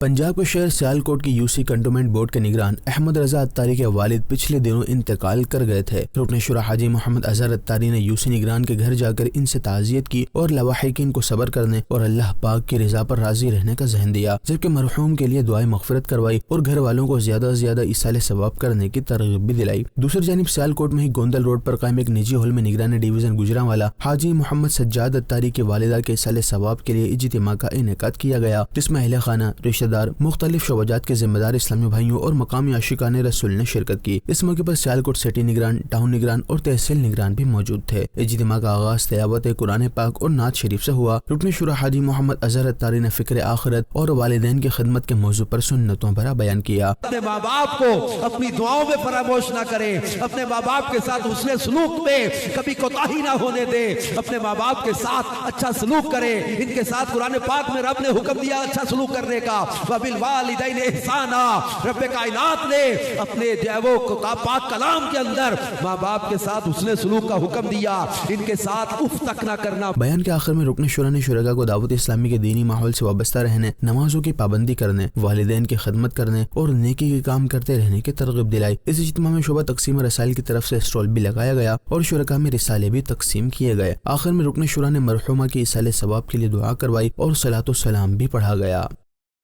پنجاب کے شہر سیالکوٹ کی یو سی کنٹونمنٹ بورڈ کے نگران احمد رضا اتاری کے والد پچھلے دنوں انتقال کر گئے تھے۔ رکن شورا حاجی محمد اظہر اتاری نے یو سی نگران کے گھر جا کر ان سے تعزیت کی اور لواحقین کو صبر کرنے اور اللہ پاک کی رضا پر راضی رہنے کا ذہن دیا، جبکہ مرحوم کے لیے دعائیں مغفرت کروائی اور گھر والوں کو زیادہ سے زیادہ ایصال ثواب کرنے کی ترغیب بھی دلائی۔ دوسری جانب سیالکوٹ میں ہی گوندل روڈ پر قائم ایک نجی ہال میں نگران ڈویژن گجرانوالا حاجی محمد سجاد اتاری کی والدہ کے ایصال ثواب کے لیے اجتماع کا انعقاد کیا گیا، جس میں اہل خانہ، رشتہ دار، مختلف شعبات کے ذمہ دار اسلامی بھائیوں اور مقامی عاشقان رسول نے شرکت کی۔ اس موقع پر سیالکوٹ سٹی نگران، ٹاؤن نگران اور تحصیل نگران بھی موجود تھے۔ اجتماع کا آغاز تلاوت قرآن پاک اور نعت شریف سے ہوا۔ رکن شورا حاجی محمد اظہر اتاری نے فکر آخرت اور والدین کی خدمت کے موضوع پر سنتوں بھرا بیان کیا۔ اپنے ماں باپ کو اپنی دعاؤں میں فراموش نہ کرے، اپنے ماں باپ کے ساتھ حسن سلوک میں کبھی کوتاہی نہ ہونے دے، اپنے ماں باپ کے ساتھ اچھا سلوک کرے۔ ان کے ساتھ قرآن پاک میں رب نے حکم دیا اچھا سلوک کرنے کا، وَبِالْوَالِدَيْنِ احسانا۔ رب کائنات نے اپنے پاک کلام کے اندر ماں باپ کے ساتھ حسن سلوک کا حکم دیا، ان کے ساتھ اف تک نہ کرنا۔ بیان کے آخر میں رکن شورا نے شرکاء کو دعوت اسلامی کے دینی ماحول سے وابستہ رہنے، نمازوں کی پابندی کرنے، والدین کی خدمت کرنے اور نیکی کے کام کرتے رہنے کی ترغیب دلائی۔ اس اجتماع میں شعبہ تقسیم رسائل کی طرف سے اسٹال بھی لگایا گیا اور شرکاء میں رسالے بھی تقسیم کیے گئے۔ آخر میں رکن شورا نے مرحومہ کی ایصال ثواب کے لیے دعا کروائی اور صلاۃ و سلام بھی پڑھا گیا۔